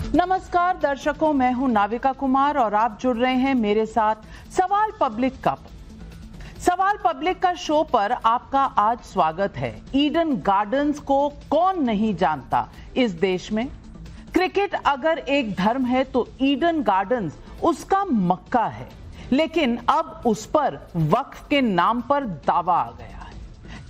नमस्कार दर्शकों, मैं हूं नाविका कुमार और आप जुड़ रहे हैं मेरे साथ सवाल पब्लिक का। सवाल पब्लिक का शो पर आपका आज स्वागत है। ईडन गार्डन्स को कौन नहीं जानता इस देश में। क्रिकेट अगर एक धर्म है तो ईडन गार्डन्स उसका मक्का है, लेकिन अब उस पर वक्फ के नाम पर दावा आ गया है।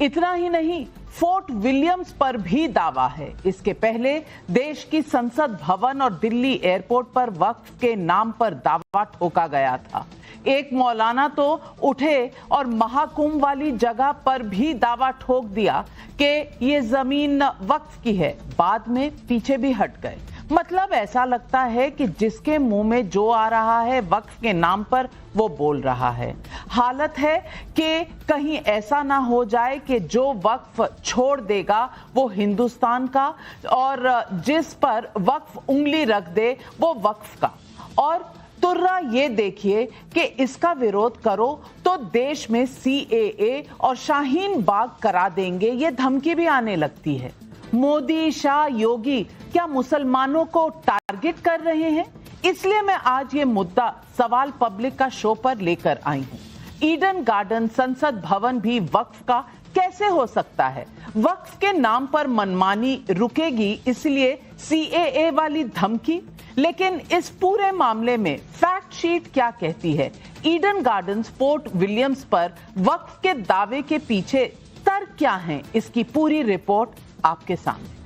इतना ही नहीं, फोर्ट विलियम्स पर भी दावा है। इसके पहले देश की संसद भवन और दिल्ली एयरपोर्ट पर वक्फ के नाम पर दावा ठोका गया था। एक मौलाना तो उठे और महाकुंभ वाली जगह पर भी दावा ठोक दिया कि ये जमीन वक्फ की है। बाद में पीछे भी हट गए। मतलब ऐसा लगता है कि जिसके मुंह में जो आ रहा है वक्फ के नाम पर वो बोल रहा है। हालत है कि कहीं ऐसा ना हो जाए कि जो वक्फ छोड़ देगा वो हिंदुस्तान का, और जिस पर वक्फ उंगली रख दे वो वक्फ का। और तुर्रा ये देखिए कि इसका विरोध करो तो देश में CAA और शाहीन बाग करा देंगे, ये धमकी भी आने लगती है। मोदी, शाह, योगी क्या मुसलमानों को टारगेट कर रहे हैं? इसलिए मैं आज ये मुद्दा सवाल पब्लिक का शो पर लेकर आई हूं। ईडन गार्डन संसद भवन भी वक्फ का कैसे हो सकता है? वक्फ के नाम पर मनमानी रुकेगी इसलिए CAA वाली धमकी? लेकिन इस पूरे मामले में फैक्ट शीट क्या कहती है? ईडन गार्डन्स फोर्ट विलियम्स पर वक्फ के दावे के पीछे तर्क क्या हैं? इसकी पूरी रिपोर्ट आपके सामने।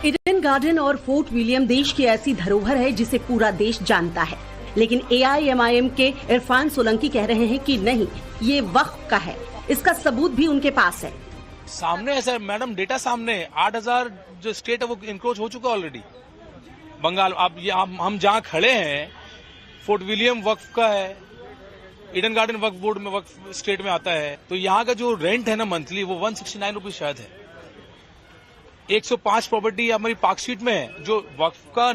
ईडन गार्डन और फोर्ट विलियम देश की ऐसी धरोहर है जिसे पूरा देश जानता है, लेकिन AIMIM के इरफान सोलंकी कह रहे हैं कि नहीं, ये वक्फ का है। इसका सबूत भी उनके पास है। सामने है सर, मैडम डेटा सामने है। 8000 जो स्टेट है वो इंक्रोच हो चुका ऑलरेडी। बंगाल, आप ये हम जहाँ खड़े हैं फोर्ट विलियम वक्फ का है, ईडन गार्डन वक्फ बोर्ड में वक्फ स्टेट में आता है। तो यहाँ का जो रेंट है ना मंथली वो 169 रुपीज शायद है। 105 प्रॉपर्टी हमारी पार्कशीट में है। जो वक्फ का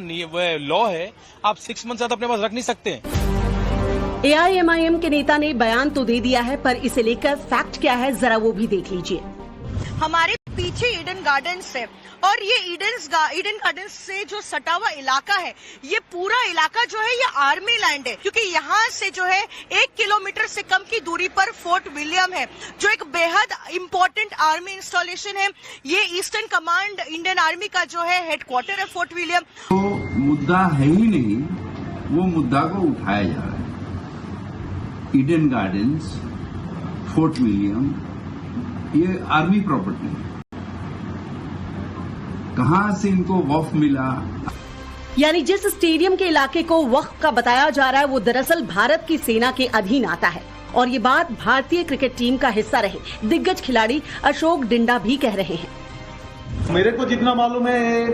लॉ है, आप 6 मंथ ज्यादा अपने पास रख नहीं सकते। AIMIM के नेता ने बयान तो दे दिया है, पर इसे लेकर फैक्ट क्या है जरा वो भी देख लीजिए। हमारे पीछे ईडन गार्डन्स है और ये ईडन गार्डन्स से जो सटा हुआ इलाका है, ये पूरा इलाका जो है ये आर्मी लैंड है, क्योंकि यहाँ से जो है 1 किलोमीटर से कम की दूरी पर फोर्ट विलियम है, जो एक बेहद इम्पोर्टेंट आर्मी इंस्टॉलेशन है। ये ईस्टर्न कमांड इंडियन आर्मी का जो है हेडक्वार्टर है फोर्ट विलियम। तो मुद्दा है ही नहीं, वो मुद्दा को उठाया जा रहा है। ईडन गार्डन्स, फोर्ट विलियम, ये आर्मी प्रॉपर्टी है। कहां से इनको वक्फ मिला? यानी जिस स्टेडियम के इलाके को वक्फ का बताया जा रहा है वो दरअसल भारत की सेना के अधीन आता है। और ये बात भारतीय क्रिकेट टीम का हिस्सा रहे दिग्गज खिलाड़ी अशोक डिंडा भी कह रहे हैं। मेरे को जितना मालूम है,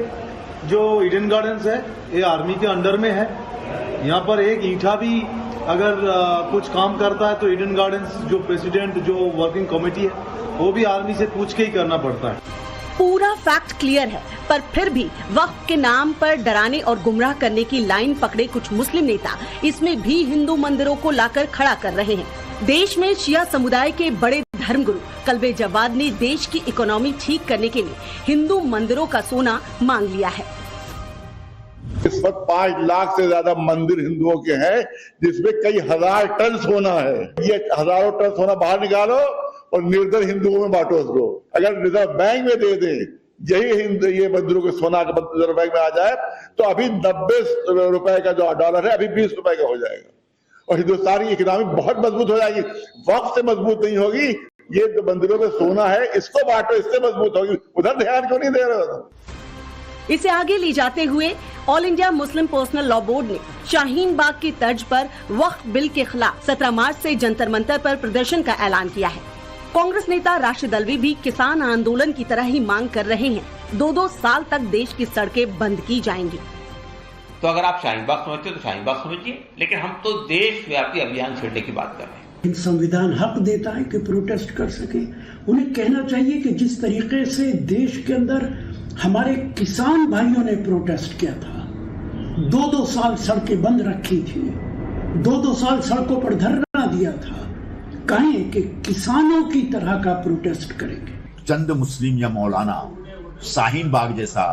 जो ईडन गार्डन्स है ये आर्मी के अंडर में है। यहाँ पर एक ईंटा भी अगर कुछ काम करता है तो ईडन गार्डन्स जो प्रेसिडेंट, जो वर्किंग कमेटी है, वो भी आर्मी से पूछ के ही करना पड़ता है। पूरा फैक्ट क्लियर है, पर फिर भी वक्फ के नाम पर डराने और गुमराह करने की लाइन पकड़े कुछ मुस्लिम नेता इसमें भी हिंदू मंदिरों को लाकर खड़ा कर रहे हैं। देश में शिया समुदाय के बड़े धर्मगुरु कल्बे जवाद ने देश की इकोनॉमी ठीक करने के लिए हिंदू मंदिरों का सोना मांग लिया है। इस वक्त 5 लाख से ज्यादा मंदिर हिंदुओं के हैं, जिसमें कई हजार टन सोना है। ये हजारों टन सोना बाहर निकालो और निर्धन हिंदुओं में बांटो उसको। अगर रिजर्व बैंक में दे दें, ये मंदिरों के सोना का रिजर्व बैंक में आ जाए तो अभी 90 रुपए का जो डॉलर है अभी 20 रुपए का हो जाएगा और हिंदुस्तान की इकोनॉमी बहुत मजबूत हो जाएगी। वक्त से मजबूत नहीं होगी। ये जो मंदिरों में सोना है इसको बांटो, इससे मजबूत होगी। उधर ध्यान क्यों नहीं दे रहे हो? इसे आगे ले जाते हुए all India Muslim personal law board ने शाहीन बाग की तर्ज पर वक्फ बिल के खिलाफ 17 मार्च से जंतर मंतर पर प्रदर्शन का ऐलान किया है। कांग्रेस नेता राशिद अल्वी भी किसान आंदोलन की तरह ही मांग कर रहे हैं। 2-2 साल तक देश की सड़कें बंद की जाएंगी। तो अगर आप शाहीन बाग समझते हो तो शाहीन बाग समझिए, लेकिन हम तो देश व्यापी अभियान छेड़ने की बात कर रहे हैं। संविधान हक देता है कि प्रोटेस्ट कर सके। उन्हें कहना चाहिए कि जिस तरीके से देश के अंदर हमारे किसान भाइयों ने प्रोटेस्ट किया था, 2-2 साल सड़कें बंद रखी थी, 2-2 साल सड़कों पर धरना दिया था, कहें कि किसानों की तरह का प्रोटेस्ट करेंगे। चंद मुस्लिम या मौलाना शाहीन बाग जैसा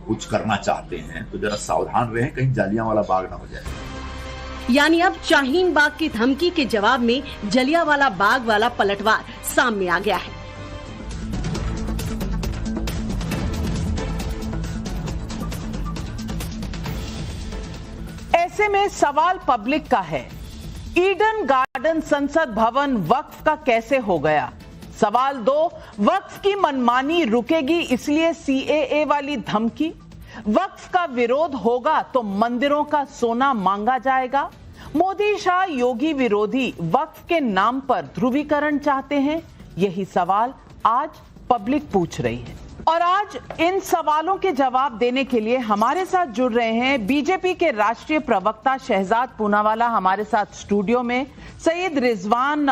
कुछ करना चाहते हैं तो जरा सावधान रहें, कहीं जालियांवाला बाग ना हो जाए। यानी अब शाहीन बाग की धमकी के जवाब में जलियांवाला बाग वाला पलटवार सामने आ गया है। ऐसे में सवाल पब्लिक का है, ईडन गार्डन संसद भवन वक्फ का कैसे हो गया? सवाल 2, वक्फ की मनमानी रुकेगी इसलिए सीएए वाली धमकी? वक्फ का विरोध होगा तो मंदिरों का सोना मांगा जाएगा? मोदी शाह योगी विरोधी वक्फ के नाम पर ध्रुवीकरण चाहते हैं? यही सवाल आज पब्लिक पूछ रही है। और आज इन सवालों के जवाब देने के लिए हमारे साथ जुड़ रहे हैं बीजेपी के राष्ट्रीय प्रवक्ता शहजाद पूनावाला, हमारे साथ स्टूडियो में सैयद रिजवान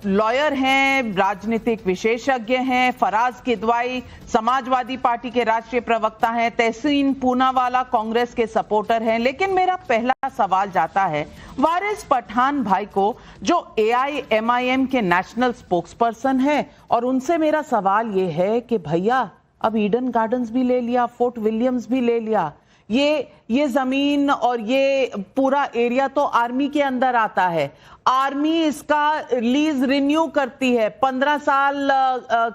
लॉयर हैं, राजनीतिक विशेषज्ञ हैं, फराज किदवाई समाजवादी पार्टी के राष्ट्रीय प्रवक्ता हैं, तहसीन पूनावाला कांग्रेस के सपोर्टर हैं। लेकिन मेरा पहला सवाल जाता है वारिस पठान भाई को, जो AIMIM के नेशनल स्पोक्सपर्सन हैं, और उनसे मेरा सवाल ये है कि भैया अब ईडन गार्डन्स भी ले लिया, फोर्ट विलियम्स भी ले लिया, ये जमीन और ये पूरा एरिया तो आर्मी के अंदर आता है, आर्मी इसका लीज रिन्यू करती है। 15 साल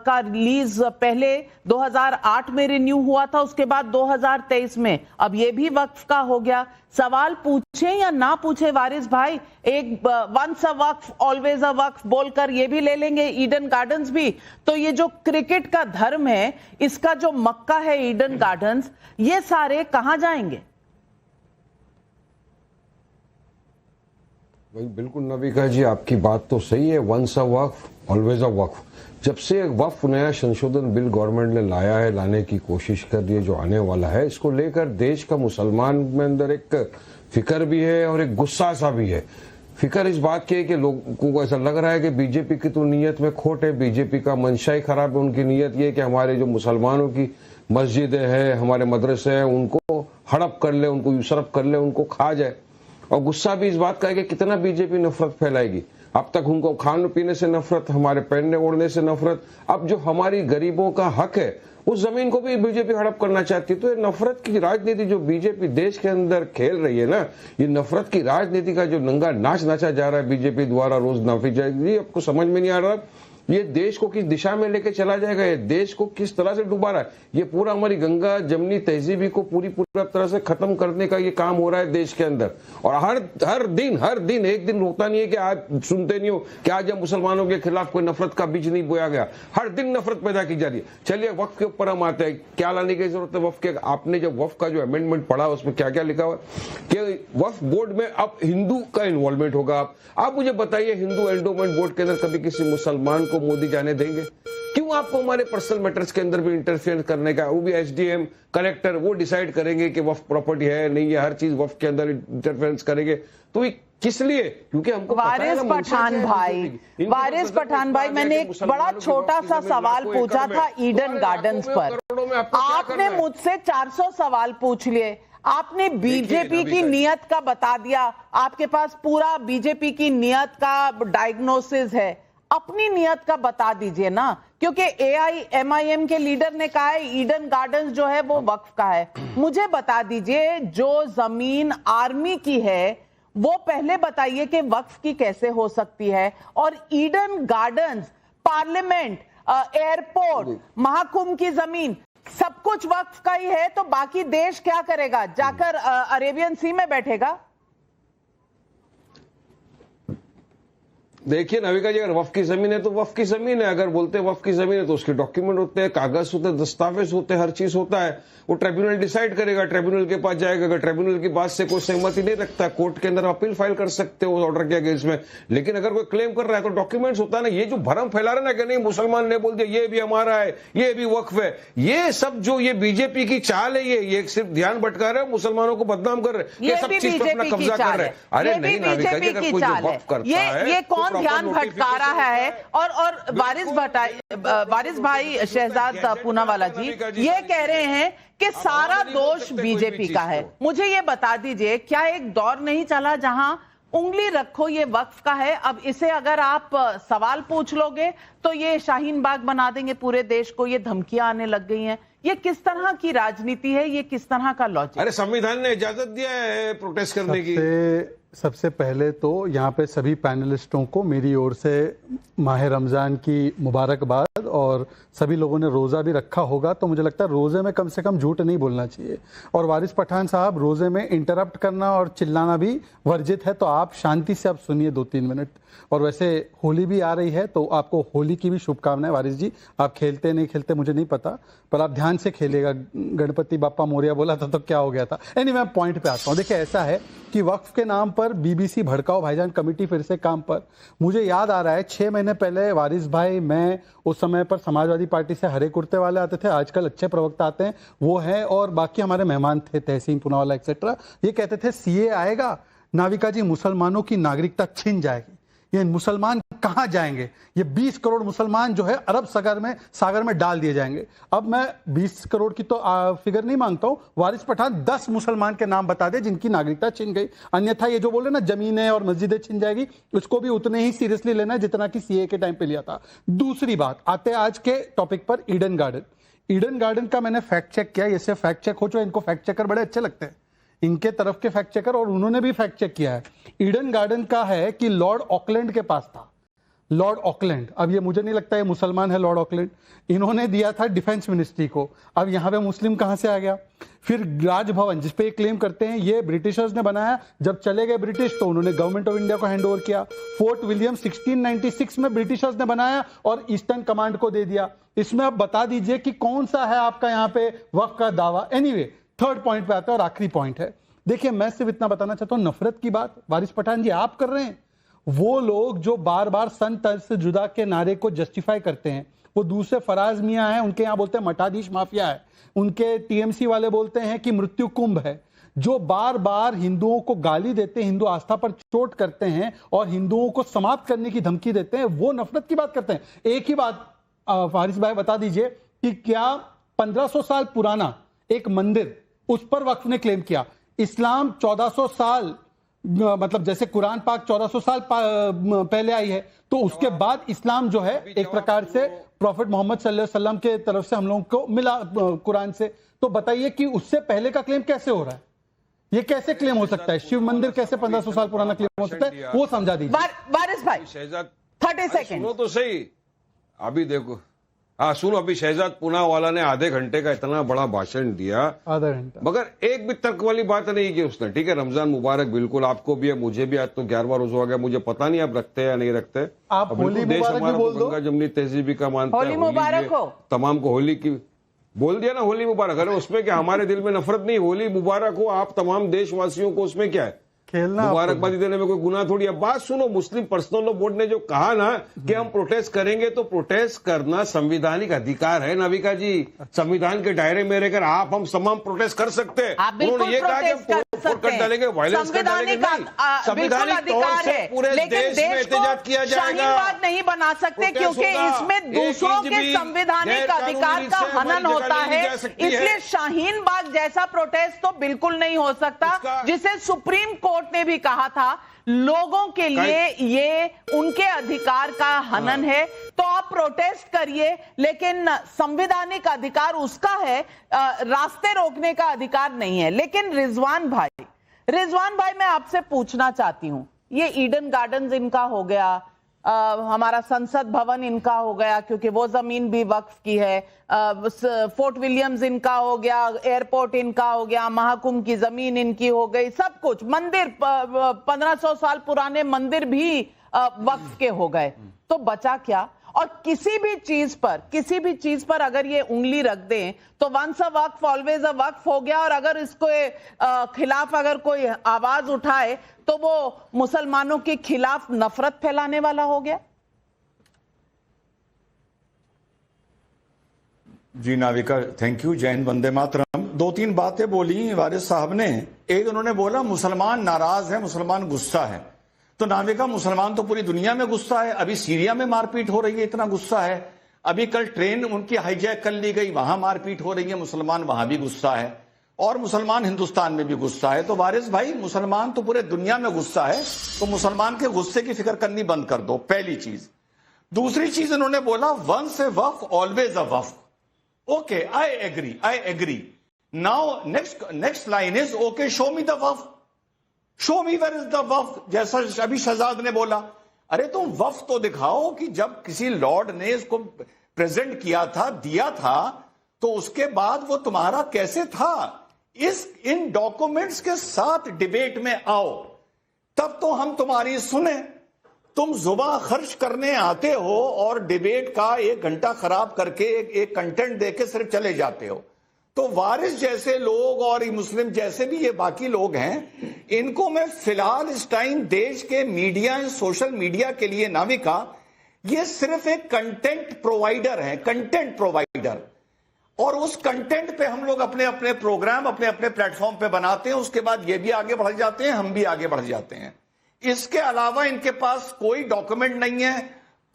का लीज पहले 2008 में रिन्यू हुआ था, उसके बाद 2023 में, अब ये भी वक्फ का हो गया। सवाल पूछे या ना पूछे वारिस भाई, एक once a Waqf always a वक्फ बोलकर ये भी ले लेंगे ईडन गार्डन्स भी, तो ये जो क्रिकेट का धर्म है, इसका जो मक्का है ईडन गार्डन्स, ये सारे कहां जाएंगे? बिल्कुल नविका जी, आपकी बात तो सही है, once a Waqf always a वक्फ। जब से वक्फ नया संशोधन बिल गवर्नमेंट ने लाया है, लाने की कोशिश कर रही है, जो आने वाला है, इसको लेकर देश का मुसलमान में अंदर एक फिक्र भी है और एक गुस्सा सा भी है। फिक्र इस बात की है कि लोगों को ऐसा लग रहा है कि बीजेपी की तो नीयत में खोट है, बीजेपी का मंशा ही खराब है। उनकी नीयत ये है कि हमारे जो मुसलमानों की मस्जिदें हैं, हमारे मदरसे हैं, उनको हड़प कर ले, उनको यूसरफ कर ले, उनको खा जाए। और गुस्सा भी इस बात का है कि कितना बीजेपी नफरत फैलाएगी। अब तक उनको खाने पीने से नफरत, हमारे पहनने ओढ़ने से नफरत, अब जो हमारी गरीबों का हक है उस जमीन को भी बीजेपी हड़प करना चाहती है। तो ये नफरत की राजनीति जो बीजेपी देश के अंदर खेल रही है ना, ये नफरत की राजनीति का जो नंगा नाच नाचा जा रहा है बीजेपी द्वारा रोज नाफी जाएगी, आपको समझ में नहीं आ रहा ये देश को किस दिशा में लेके चला जाएगा, ये देश को किस तरह से डुबा रहा है। ये पूरा हमारी गंगा जमनी तहजीबी को पूरी तरह से खत्म करने का ये काम हो रहा है देश के अंदर। और हर दिन एक दिन रोकता नहीं है कि आज सुनते नहीं हो कि आज हम मुसलमानों के खिलाफ कोई नफरत का बीज नहीं बोया गया, हर दिन नफरत पैदा की जा रही है। चलिए वक्फ के ऊपर हम आते हैं, क्या लाने की जरूरत है वक्फ के? आपने जब वक्फ का जो अमेंडमेंट पढ़ा उसमें क्या क्या लिखा हुआ कि वक्फ बोर्ड में अब हिंदू का इन्वॉल्वमेंट होगा। आप मुझे बताइए, हिंदू एंडोमेंट बोर्ड के अंदर कभी किसी मुसलमान को मोदी जाने देंगे? क्यों आपको हमारे पर्सनल मैटर्स के अंदर भी इंटरफेयर करने का? वो भी SDM कलेक्टर वो डिसाइड करेंगे कि वक्फ प्रॉपर्टी है नहीं है, हर चीज वक्फ के अंदर इंटरफेरेंस करेंगे। तो ये किस लिए? क्योंकि हमको वारिस पठान भाई, मैंने एक बड़ा छोटा सा सवाल पूछा था ईडन गार्डन्स पर, आपने मुझसे 400 सवाल पूछ लिए। आपने बीजेपी की नीयत का बता दिया, आपके पास पूरा बीजेपी की नीयत का डायग्नोसिस है, अपनी नीयत का बता दीजिए ना, क्योंकि AIMIM के लीडर ने कहा है ईडन गार्डन्स जो है वो वक्फ का है। मुझे बता दीजिए, जो जमीन आर्मी की है वो पहले बताइए कि वक्फ की कैसे हो सकती है, और Eden gardens, parliament, airport, Mahakumbh की जमीन, सब कुछ वक्फ का ही है, तो बाकी देश क्या करेगा? जाकर अरेबियन सी में बैठेगा? देखिए नविका जी, अगर वक्फ की जमीन है तो वक्फ की जमीन है, अगर बोलते हैं वक्फ की जमीन है तो उसके डॉक्यूमेंट होते हैं, कागज होते हैं, दस्तावेज होते हैं, हर चीज होता है। वो ट्रिब्यूनल डिसाइड करेगा, ट्रिब्यूनल के पास जाएगा, अगर ट्रिब्यूनल की बात से कोई सहमति नहीं रखता, कोर्ट के अंदर अपील फाइल कर सकते हो ऑर्डर के अगेंस्ट में। लेकिन अगर कोई क्लेम कर रहा है तो डॉक्यूमेंट्स होता है ना। ये जो भरम फैला रहा है ना कि नहीं मुसलमान ने बोल दिया ये भी हमारा है, ये भी वक्फ है, ये सब जो ये बीजेपी की चाल है, ये सिर्फ ध्यान भटका रहे हैं, मुसलमानों को बदनाम कर रहे हैं, ये सब चीज पर अपना कब्जा कर रहे हैं। अरे नहीं नाविका जी, अगर कोई जो वक्फ करता है ये कौन ध्यान भटका रहा है? और वारिस भाई शहजाद पूनावाला जी ये कह रहे हैं कि सारा दोष बीजेपी का है। मुझे ये बता दीजिए, क्या एक दौर नहीं चला जहां उंगली रखो ये वक्फ का है, अब इसे अगर आप सवाल पूछ लोगे तो ये शाहीन बाग बना देंगे पूरे देश को, ये धमकियां आने लग गई हैं? ये किस तरह की राजनीति है, ये किस तरह का लॉजिक? अरे संविधान ने इजाजत दिया है प्रोटेस्ट करने की। सबसे पहले तो यहाँ पे सभी पैनलिस्टों को मेरी ओर से माह रमज़ान की मुबारकबाद, और सभी लोगों ने रोज़ा भी रखा होगा, तो मुझे लगता है रोज़े में कम से कम झूठ नहीं बोलना चाहिए। और वारिस पठान साहब, रोज़े में इंटरप्ट करना और चिल्लाना भी वर्जित है, तो आप शांति से आप सुनिए 2-3 मिनट। और वैसे होली भी आ रही है, तो आपको होली की भी शुभकामनाएं वारिस जी। आप खेलते नहीं खेलते मुझे नहीं पता, पर आप ध्यान से खेलिएगा। गणपति बाप्पा मोरिया बोला था तो क्या हो गया था। एनीवे, मैं पॉइंट पे आता हूँ। देखिए, ऐसा है कि वक्फ के नाम पर बीबीसी भड़काओ भाईजान कमेटी फिर से काम पर। मुझे याद आ रहा है 6 महीने पहले वारिस भाई, मैं उस समय पर समाजवादी पार्टी से हरे कुर्ते वाले आते थे, आजकल अच्छे प्रवक्ता आते हैं, वो हैं, और बाकी हमारे मेहमान थे तहसीन पूनावाला एक्सेट्रा। ये कहते थे सीए आएगा, नाविका जी मुसलमानों की नागरिकता छिन जाएगी, ये मुसलमान कहां जाएंगे, ये 20 करोड़ मुसलमान जो है अरब सागर में डाल दिए जाएंगे। अब मैं 20 करोड़ की तो फिगर नहीं मांगता हूं, वारिस पठान 10 मुसलमान के नाम बता दे जिनकी नागरिकता छिन गई। अन्यथा ये जो बोले ना जमीनें और मस्जिदें छिन जाएगी, उसको भी उतने ही सीरियसली लेना है जितना कि सीए के टाइम पे लिया था। दूसरी बात, आते आज के टॉपिक पर, ईडन गार्डन का मैंने फैक्ट चेक किया। ये सिर्फ फैक्ट चेक हो चुका, इनको फैक्ट चेकर बड़े अच्छे लगते हैं, इनके तरफ के फैक्ट चेकर, और उन्होंने भी फैक्ट चेक किया है। ईडन गार्डन का है कि लॉर्ड ऑकलैंड के पास था। लॉर्ड ऑकलैंड, अब ये मुझे नहीं लगता ये मुसलमान है लॉर्ड ऑकलैंड, इन्होंने दिया था डिफेंस मिनिस्ट्री को। अब यहां पे मुस्लिम कहां से आ गया? फिर राजभवन, जिसपे ये क्लेम करते हैं ये ब्रिटिशर्स ने बनाया, जब चले गए ब्रिटिश तो उन्होंने गवर्नमेंट ऑफ इंडिया को हैंड ओवर किया। फोर्ट विलियम 1696 में ब्रिटिशर्स ने बनाया और ईस्टर्न कमांड को दे दिया। इसमें अब बता दीजिए कि कौन सा है आपका यहाँ पे वक्फ का दावा। एनीवे, थर्ड पॉइंट पे आता है और आखिरी पॉइंट है। देखिए, मैं सिर्फ इतना बताना चाहता हूं, नफरत की बात वारिस पठान जी आप कर रहे हैं। वो लोग जो बार बार सन तर्ज से जुदा के नारे को जस्टिफाई करते हैं, वो दूसरे फराज मियां हैं, उनके यहां बोलते हैं मठाधीश माफिया है, उनके टीएमसी वाले बोलते हैं कि मृत्यु कुंभ है, जो बार बार हिंदुओं को गाली देते हैं, हिंदू आस्था पर चोट करते हैं और हिंदुओं को समाप्त करने की धमकी देते हैं, वो नफरत की बात करते हैं। एक ही बात वारिस भाई बता दीजिए कि क्या 1500 साल पुराना एक मंदिर, उस पर वक्फ ने क्लेम किया। इस्लाम 1400 साल, मतलब जैसे कुरान पाक 1400 साल पहले आई है, तो उसके बाद इस्लाम जो है एक प्रकार से प्रॉफिट मोहम्मद सल्लल्लाहु अलैहि वसल्लम के तरफ से हम लोगों को मिला कुरान से। तो बताइए कि उससे पहले का क्लेम कैसे हो रहा है? ये कैसे क्लेम हो सकता है? शिव मंदिर कैसे 1500 साल पुराना क्लेम हो सकता है? वो समझा दीजिए। वारिस भाई, शहजाद 30 सेकंड सुनो तो सही। अभी देखो, हाँ सुनो, अभी शहजाद पूनावाला ने आधे घंटे का इतना बड़ा भाषण दिया, आधा घंटा, मगर एक भी तर्क वाली बात नहीं की उसने। ठीक है, रमजान मुबारक, बिल्कुल आपको भी है, मुझे भी। आज तो 11वां रोजा हो गया, मुझे पता नहीं आप रखते हैं या नहीं रखते। आप होली मुबारक भी बोल दो, गंगा जमनी तहजीबी का मानता है, होली मुबारक हो, तमाम को होली की बोल दिया ना, होली मुबारक। अरे उसमें क्या, हमारे दिल में नफरत नहीं, होली मुबारक हो आप तमाम देशवासियों को, उसमें क्या है, मुबारकबादी देने में कोई गुनाह थोड़ी है। बात सुनो, मुस्लिम पर्सनल लॉ बोर्ड ने जो कहा ना कि हम प्रोटेस्ट करेंगे, तो प्रोटेस्ट करना संवैधानिक अधिकार है नाविका जी। संविधान के दायरे में रहकर आप हम तमाम प्रोटेस्ट कर सकते हैं। उन्होंने ये कहा कि हम कर डालेंगे, वायलेंस कर डालेंगे, संवैधानिक तौर से पूरे देश में एहतजाज किया जाएगा। बात नहीं बना सकते क्योंकि इसमें दूसरों के संवैधानिक अधिकार का हनन होता है, इसलिए शाहीन बाग जैसा प्रोटेस्ट तो बिल्कुल नहीं हो सकता, जिसे सुप्रीम कोर्ट ने भी कहा था लोगों के लिए ये उनके अधिकार का हनन है। तो आप प्रोटेस्ट करिए, लेकिन संवैधानिक अधिकार उसका है, रास्ते रोकने का अधिकार नहीं है। लेकिन रिजवान भाई मैं आपसे पूछना चाहती हूं, ये ईडन गार्डन्स इनका हो गया, हमारा संसद भवन इनका हो गया क्योंकि वो जमीन भी वक्फ की है, फोर्ट विलियम्स इनका हो गया, एयरपोर्ट इनका हो गया, महाकुंभ की जमीन इनकी हो गई, सब कुछ, मंदिर 1500 साल पुराने मंदिर भी वक्फ के हो गए, तो बचा क्या? और किसी भी चीज पर अगर ये उंगली रख दें तो once a Waqf always a वक्फ हो गया, और अगर इसको खिलाफ अगर कोई आवाज उठाए तो वो मुसलमानों के खिलाफ नफरत फैलाने वाला हो गया। जी नाविका, थैंक यू। जय हिंद, वंदे मातरम। 2-3 बातें बोली वारिस साहब ने। एक, उन्होंने बोला मुसलमान नाराज है, मुसलमान गुस्सा है। तो नाविका, मुसलमान तो पूरी दुनिया में गुस्सा है। अभी सीरिया में मारपीट हो रही है, इतना गुस्सा है। अभी कल ट्रेन उनकी हाईजैक कर ली गई, वहां मारपीट हो रही है, मुसलमान वहां भी गुस्सा है, और मुसलमान हिंदुस्तान में भी गुस्सा है। तो वारिस भाई, मुसलमान तो पूरे दुनिया में गुस्सा है, तो मुसलमान के गुस्से की फिक्र करनी बंद कर दो, पहली चीज। दूसरी चीज उन्होंने बोला once a waqf always a waqf. Okay, I agree. Now, next line is, okay, show me the waqf. Show me where is the waqf. जैसा अभी शहजाद ने बोला, अरे तुम वक्फ तो दिखाओ कि जब किसी लॉर्ड ने इसको प्रेजेंट किया था, दिया था, तो उसके बाद वो तुम्हारा कैसे था। इन डॉक्यूमेंट्स के साथ डिबेट में आओ, तब तो हम तुम्हारी सुने। तुम जुबान खर्च करने आते हो और डिबेट का 1 घंटा खराब करके एक कंटेंट देके सिर्फ चले जाते हो। तो वारिस जैसे लोग और मुस्लिम जैसे भी ये बाकी लोग हैं, इनको मैं फिलहाल इस टाइम देश के मीडिया, सोशल मीडिया के लिए नाविका, ये सिर्फ एक कंटेंट प्रोवाइडर है, कंटेंट प्रोवाइडर। और उस कंटेंट पे हम लोग अपने अपने प्रोग्राम अपने अपने प्लेटफॉर्म पे बनाते हैं, उसके बाद ये भी आगे बढ़ जाते हैं, हम भी आगे बढ़ जाते हैं। इसके अलावा इनके पास कोई डॉक्यूमेंट नहीं है।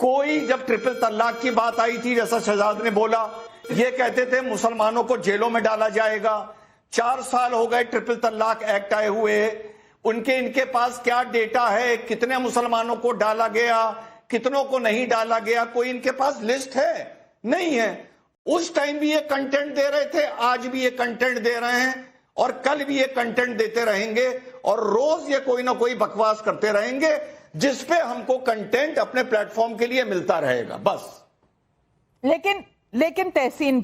कोई, जब ट्रिपल तलाक की बात आई थी, जैसा शहजाद ने बोला, ये कहते थे मुसलमानों को जेलों में डाला जाएगा। 4 साल हो गए ट्रिपल तलाक एक्ट आए हुए, इनके पास क्या डेटा है, कितने मुसलमानों को डाला गया, कितनों को नहीं डाला गया, कोई इनके पास लिस्ट है? नहीं है। उस टाइम भी ये कंटेंट दे रहे थे, आज भी ये कंटेंट दे रहे हैं, और कल भी ये कंटेंट देते रहेंगे, और रोज ये कोई ना कोई बकवास करते रहेंगे, जिसपे हमको कंटेंट अपने प्लेटफॉर्म के लिए मिलता रहेगा, बस। लेकिन तहसीन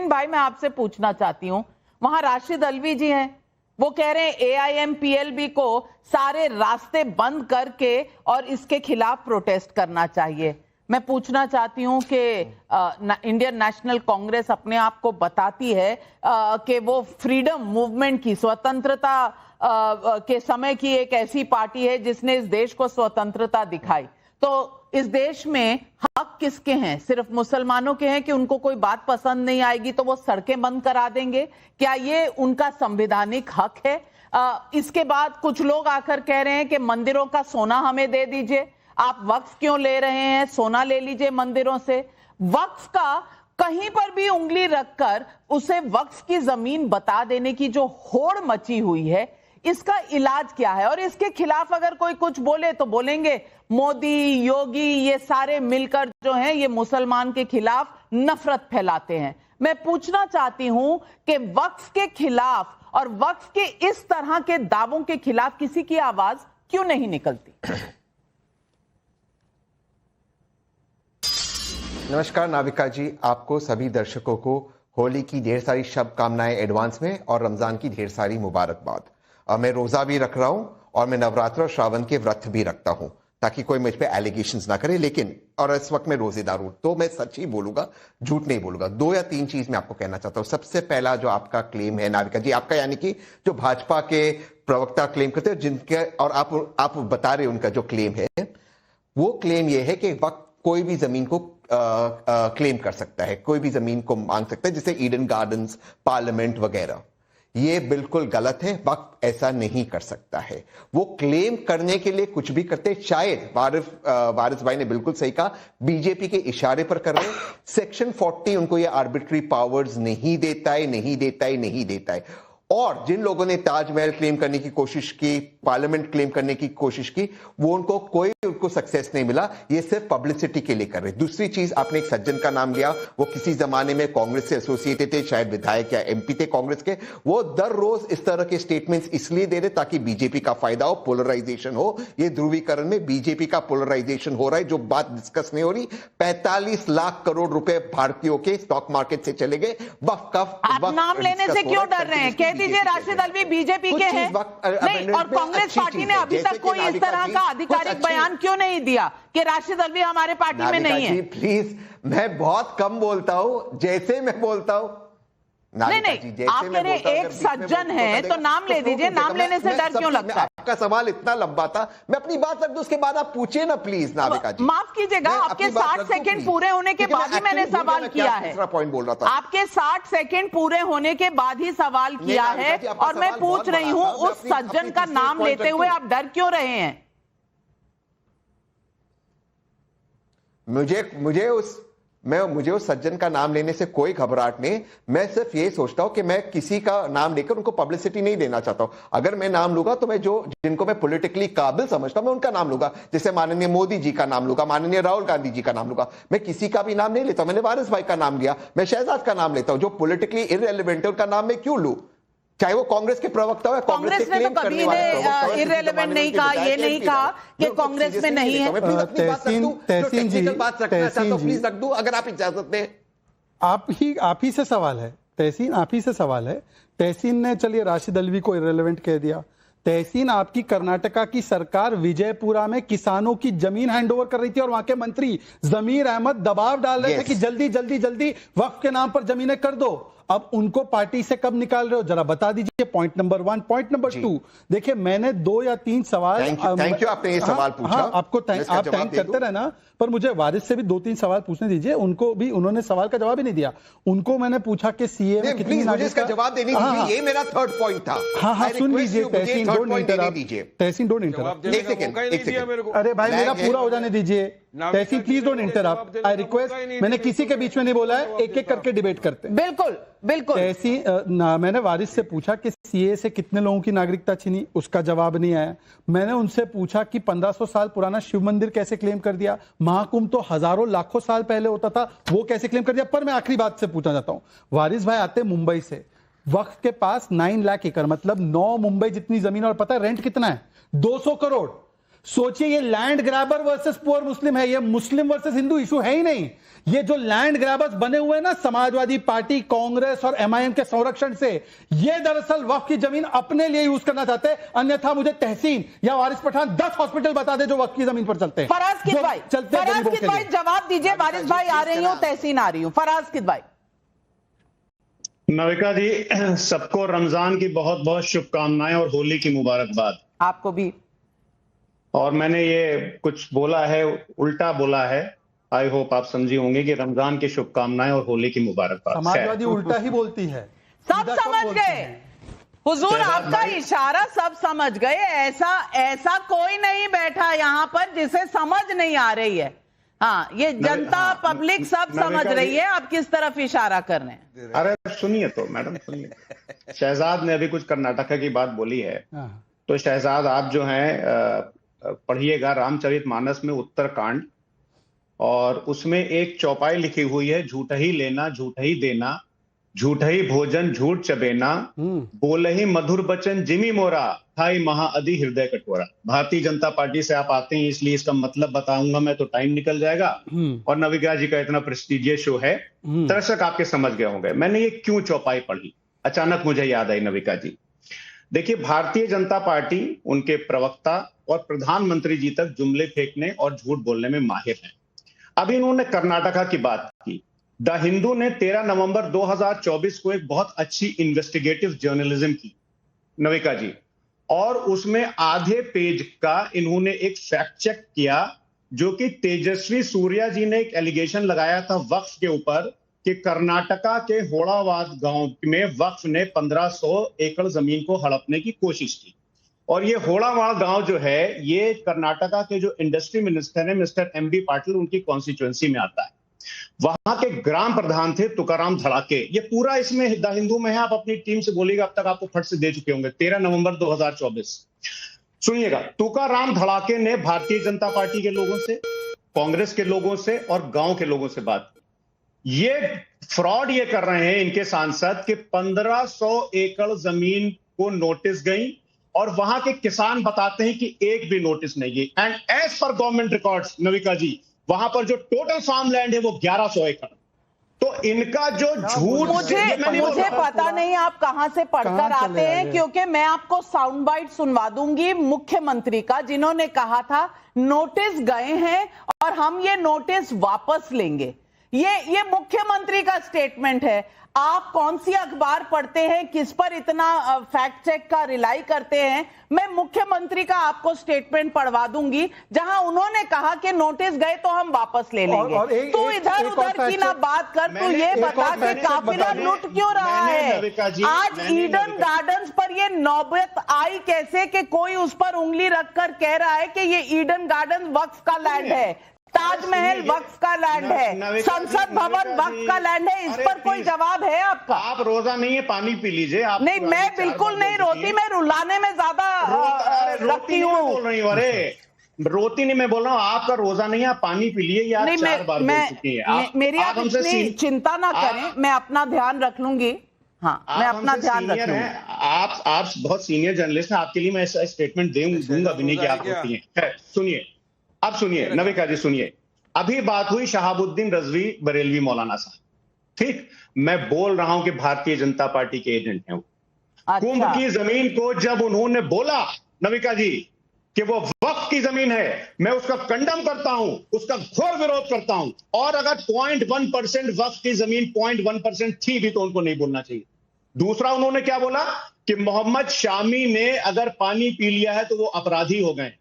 भाई मैं आपसे पूछना चाहती हूं, वहां राशिद अल्वी जी हैं, वो कह रहे हैं AIMPLB को सारे रास्ते बंद करके और इसके खिलाफ प्रोटेस्ट करना चाहिए। मैं पूछना चाहती हूं कि इंडियन नेशनल कांग्रेस अपने आप को बताती है कि वो फ्रीडम मूवमेंट की, स्वतंत्रता के समय की एक ऐसी पार्टी है जिसने इस देश को स्वतंत्रता दिखाई। तो इस देश में हक किसके हैं? सिर्फ मुसलमानों के हैं कि उनको कोई बात पसंद नहीं आएगी तो वो सड़कें बंद करा देंगे? क्या ये उनका संवैधानिक हक है? इसके बाद कुछ लोग आकर कह रहे हैं कि मंदिरों का सोना हमें दे दीजिए। आप वक्फ क्यों ले रहे हैं? सोना ले लीजिए मंदिरों से। वक्फ का कहीं पर भी उंगली रखकर उसे वक्फ की जमीन बता देने की जो होड़ मची हुई है, इसका इलाज क्या है? और इसके खिलाफ अगर कोई कुछ बोले तो बोलेंगे मोदी, योगी, ये सारे मिलकर जो हैं ये मुसलमान के खिलाफ नफरत फैलाते हैं। मैं पूछना चाहती हूं कि वक्फ के खिलाफ और वक्फ के इस तरह के दावों के खिलाफ किसी की आवाज क्यों नहीं निकलती? नमस्कार नाविका जी, आपको सभी दर्शकों को होली की ढेर सारी शुभकामनाएं एडवांस में और रमजान की ढेर सारी मुबारकबाद। मैं रोजा भी रख रहा हूं और मैं नवरात्र और श्रावण के व्रत भी रखता हूं, ताकि कोई मुझ पे एलिगेशंस ना करे। लेकिन और इस वक्त मैं रोजेदार हूं, तो मैं सच ही बोलूंगा, झूठ नहीं बोलूंगा। 2 या 3 चीज मैं आपको कहना चाहता हूं। सबसे पहला जो आपका क्लेम है नाविका जी, आपका यानी कि जो भाजपा के प्रवक्ता क्लेम करते हैं, जिनके और आप बता रहे उनका जो क्लेम है, वो क्लेम ये है कि वक्त कोई भी जमीन को क्लेम कर सकता है, कोई भी जमीन को मांग सकता है, जैसे ईडन गार्डन्स, पार्लियामेंट वगैरह। ये बिल्कुल गलत है। वक्त ऐसा नहीं कर सकता है। वो क्लेम करने के लिए कुछ भी करते, शायद वारिस भाई ने बिल्कुल सही कहा, बीजेपी के इशारे पर कर रहे हैं। सेक्शन 40 उनको ये आर्बिट्री पावर्स नहीं देता है। और जिन लोगों ने ताजमहल क्लेम करने की कोशिश की, पार्लियामेंट क्लेम करने की कोशिश की, वो उनको सक्सेस नहीं मिला। ये सिर्फ पब्लिसिटी के लिए कर रहे। दूसरी चीज, आपने एक सज्जन का नाम लिया, वो किसी जमाने में कांग्रेस से एसोसिएटेड थे, शायद विधायक या MP थे कांग्रेस के। वो दर रोज इस तरह के स्टेटमेंट्स इसलिए दे रहे ताकि बीजेपी का फायदा हो, पोलराइजेशन हो। ये ध्रुवीकरण में बीजेपी का पोलराइजेशन हो रहा है। जो बात डिस्कस नहीं हो रही, 45 लाख करोड़ रुपए भारतीयों के स्टॉक मार्केट से चले गए। आप नाम लेने से क्यों डर रहे हैं? कह दीजिए राशिद अल्वी बीजेपी के हैं नहीं, और कांग्रेस पार्टी ने अभी तक कोई इस तरह का आधिकारिक बयान क्यों नहीं दिया कि राशिद अल्वी हमारे पार्टी में नहीं है? प्लीज, मैं बहुत कम बोलता हूं, जैसे मैं बोलता हूं। नहीं, आप कह रहे एक सज्जन है तो नाम ले दीजिए। नाम लेने से डर क्यों लगता है? आपका सवाल इतना लंबा था, मैं अपनी बात रख दूं, उसके बाद आप पूछिए ना प्लीज नाविका जी। माफ कीजिएगा, आपके 60 सेकंड पूरे होने के बाद ही मैंने सवाल किया है। दूसरा पॉइंट बोल रहा था। आपके 60 सेकंड पूरे होने के बाद ही सवाल किया है, और मैं पूछ रही हूं उस सज्जन का नाम लेते हुए आप डर क्यों रहे हैं? मुझे उस सज्जन का नाम लेने से कोई घबराहट नहीं। मैं सिर्फ ये सोचता हूं कि मैं किसी का नाम लेकर उनको पब्लिसिटी नहीं देना चाहता हूं। अगर मैं नाम लूंगा तो मैं जिनको मैं पॉलिटिकली काबिल समझता हूं मैं उनका नाम लूंगा, जैसे माननीय मोदी जी का नाम लूंगा, माननीय राहुल गांधी जी का नाम लूंगा। मैं किसी का भी नाम नहीं लेता। मैंने वारिस भाई का नाम लिया, मैं शहजाद का नाम लेता हूं। जो पॉलिटिकली इररिलेवेंट है उनका नाम मैं क्यों लूं, चाहे वो कांग्रेस के प्रवक्ता हो, कांग्रेस ने तो कभी इररिलेवेंट नहीं कहा, ये नहीं कहा कि कांग्रेस में नहीं है। तहसीन जी, प्लीज रख दूं अगर आप इजाजत दें। आप ही से सवाल है तहसीन, आप ही से सवाल है। तहसीन ने चलिए राशिद अलवी को इररिलेवेंट कह दिया। तहसीन, आपकी कर्नाटका की सरकार विजयपुरा में किसानों की जमीन हैंडओवर कर रही थी और वहां के मंत्री जमीर अहमद दबाव डाल रहे थे कि जल्दी जल्दी जल्दी वक्फ के नाम पर जमीनें कर दो। अब उनको पार्टी से कब निकाल रहे हो जरा बता दीजिए। Point number 1। पॉइंट नंबर 2, देखिए मैंने 2 या 3 सवाल, थैंक यू आपने ये सवाल पूछा। आपको आप थैंक करते रहना, पर मुझे वारिस से भी 2-3 सवाल पूछने दीजिए। उनको भी उन्होंने सवाल का जवाब ही नहीं दिया। उनको मैंने पूछा कि सीए में कितनी मुझे इसका जवाब देने दीजिए, ये मेरा 3rd पॉइंट था। हाँ सुन लीजिए Tahseen, don't interrupt. Tahseen don't interrupt. एक सेकंड, अरे भाई मेरा पूरा हो जाने दीजिए। Tahseen please don't interrupt, I request. मैंने किसी के बीच में नहीं बोला है, एक एक करके डिबेट करते हैं। बिल्कुल बिल्कुल। तहसीन, मैंने वारिस से पूछा कि सीए से कितने लोगों की नागरिकता छीनी, उसका जवाब नहीं आया। मैंने उनसे पूछा कि 1500 साल पुराना शिव मंदिर कैसे क्लेम कर दिया, महाकुंभ तो हजारों लाखों साल पहले होता था, वो कैसे क्लेम कर दिया। पर मैं आखिरी बात से पूछना चाहता हूं, वारिस भाई आते मुंबई से, वक्त के पास 9 लाख एकड़ मतलब 9 मुंबई जितनी जमीन, और पता है रेंट कितना है? 200 करोड़। सोचिए ये लैंड ग्रैबर वर्सेस पुअर मुस्लिम है, ये मुस्लिम वर्सेस हिंदू इशू है ही नहीं। ये जो लैंड ग्रैबर्स बने हुए हैं ना समाजवादी पार्टी, कांग्रेस और एमआईएम के संरक्षण से, ये दरअसल वक्फ की जमीन अपने लिए यूज करना चाहते हैं। अन्यथा मुझे तहसीन या वारिस पठान 10 हॉस्पिटल बता दे जो वक्फ की जमीन पर चलते हैं। फराज किद भाई, जवाब दीजिए। वारिस भाई आ रही हूं, तहसीन आ रही हूं। फराज किद भाई। नविका जी, सबको रमजान की बहुत बहुत शुभकामनाएं और होली की मुबारकबाद। आपको भी। और मैंने ये कुछ बोला है, उल्टा बोला है, आई होप आप समझी होंगे कि रमजान की शुभकामनाएं और होली की मुबारकबाद। समाजवादी उल्टा ही बोलती है। सब समझ गए हुजूर, आपका इशारा सब समझ गए। ऐसा कोई नहीं बैठा यहाँ पर जिसे समझ नहीं आ रही है। हाँ, ये जनता पब्लिक सब समझ रही है आप किस तरफ इशारा कर रहे हैं। अरे सुनिए तो मैडम, सुनिए। शहजाद ने अभी कुछ कर्नाटका की बात बोली है, तो शहजाद आप जो हैं पढ़िएगा रामचरितमानस में उत्तरकांड, और उसमें एक चौपाई लिखी हुई है, झूठ ही लेना झूठ ही देना, झूठ ही भोजन झूठ चबेना, बोले ही मधुर बचन जिमी मोरा, थाई महा अधि हृदय कटोरा। भारतीय जनता पार्टी से आप आते हैं इसलिए इसका मतलब बताऊंगा मैं तो टाइम निकल जाएगा, और नविका जी का इतना प्रेस्टिजियस शो है, दर्शक आपके समझ गए होंगे मैंने ये क्यों चौपाई पढ़ी। अचानक मुझे याद आई नविका जी। देखिए, भारतीय जनता पार्टी, उनके प्रवक्ता और प्रधानमंत्री जी तक जुमले फेंकने और झूठ बोलने में माहिर हैं। अभी इन्होंने कर्नाटका की बात की। द हिंदू ने 13 नवंबर 2024 को एक बहुत अच्छी इन्वेस्टिगेटिव जर्नलिज्म की नविका जी, और उसमें आधे पेज का इन्होंने एक फैक्ट चेक किया, जो कि तेजस्वी सूर्या जी ने एक एलिगेशन लगाया था वक्फ के ऊपर कि कर्नाटका के होड़ावाद गांव में वक्फ ने 1500 एकड़ जमीन को हड़पने की कोशिश की। और ये होड़ावाद गांव जो है, ये कर्नाटका के जो इंडस्ट्री मिनिस्टर है मिस्टर एमबी पाटिल, उनकी कॉन्स्टिट्यूएंसी में आता है। वहां के ग्राम प्रधान थे तुकाराम धड़ाके। ये पूरा इसमें द हिंदू में है, आप अपनी टीम से बोलिएगा, अब तक आपको फट से दे चुके होंगे। 13 नवंबर 2024 सुनिएगा। तुकाराम धड़ाके ने भारतीय जनता पार्टी के लोगों से, कांग्रेस के लोगों से और गांव के लोगों से बात की। ये फ्रॉड ये कर रहे हैं इनके सांसद कि 1500 एकड़ जमीन को नोटिस गई, और वहां के किसान बताते हैं कि एक भी नोटिस नहीं गई। And as per government records Navika ji, वहां पर जो टोटल फार्म लैंड है वो 1100 एकड़। तो इनका जो झूठ, मुझे पता नहीं आप कहां से पढ़कर आते हैं, क्योंकि मैं आपको साउंड बाइट सुनवा दूंगी मुख्यमंत्री का, जिन्होंने कहा था नोटिस गए हैं और हम ये नोटिस वापस लेंगे। ये मुख्यमंत्री का स्टेटमेंट है। आप कौन सी अखबार पढ़ते हैं, किस पर इतना फैक्ट चेक का रिलाई करते हैं? मैं मुख्यमंत्री का आपको स्टेटमेंट पढ़वा दूंगी, जहां उन्होंने कहा कि नोटिस गए तो हम वापस ले लेंगे। तो इधर उधर की ना बात कर, तू ये बता कि काफिला लुट क्यों रहा है? आज ईडन गार्डन्स पर ये नौबत आई कैसे कि कोई उस पर उंगली रखकर कह रहा है कि ये ईडन गार्डन वक्फ का लैंड है? ताजमहल वक्फ का लैंड है, संसद भवन वक्फ का लैंड है, इस पर कोई जवाब है आपका? आप रोजा नहीं है, पानी पी लीजिए। आप नहीं, मैं बिल्कुल नहीं रोती, मैं रुलाने में ज्यादा रखती हूँ। बोल रही हूँ, अरे रोती नहीं मैं बोल रहा हूँ, आपका रोजा नहीं है, आप पानी पी लिए, या 4 बार बोल चुकी है। मेरी आप इतनी चिंता ना करें, मैं अपना ध्यान रख लूंगी। हाँ, मैं अपना ध्यान रख लूंगी। आप बहुत सीनियर जर्नलिस्ट हैं, आपके लिए मैं ऐसा स्टेटमेंट दूंगा भी नहीं कि आप होती हैं। सुनिए, अब सुनिए नविका जी, सुनिए। अभी बात हुई शहाबुद्दीन रजवी बरेलवी मौलाना साहब, ठीक। मैं बोल रहा हूं कि भारतीय जनता पार्टी के एजेंट हैं वो। कुंभ की जमीन को जब उन्होंने बोला नविका जी कि वो वक्फ की जमीन है, मैं उसका कंडम करता हूं, उसका घोर विरोध करता हूं। और अगर 0.1% वक्फ की जमीन 0.1% थी भी तो उनको नहीं बोलना चाहिए। दूसरा उन्होंने क्या बोला कि मोहम्मद शामी ने अगर पानी पी लिया है तो वो अपराधी हो गए।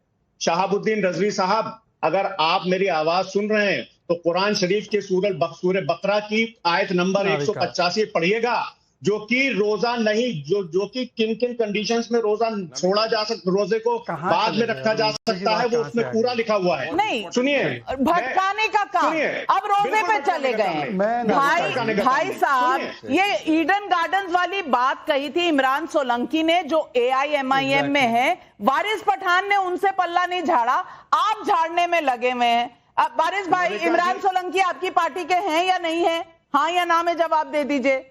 शहाबुद्दीन रजवी साहब, अगर आप मेरी आवाज सुन रहे हैं तो कुरान शरीफ के सूरह बकरा की आयत नंबर 185 पढ़िएगा, जो कि रोजा नहीं, जो कि किन किन कंडीशंस में रोजा छोड़ा जा सकता, रोजे को बाद में रखा जा सकता है, वो उसमें पूरा लिखा हुआ है। नहीं सुनिए, भटकाने का काम, अब रोजे पे चले गए। भाई साहब, ये ईडन गार्डन्स वाली बात कही थी इमरान सोलंकी ने, जो AIMIM में है। वारिस पठान ने उनसे पल्ला नहीं झाड़ा, आप झाड़ने में लगे हुए हैं। अब वारिस भाई, इमरान सोलंकी आपकी पार्टी के हैं या नहीं है? हाँ या ना में जवाब दे दीजिए।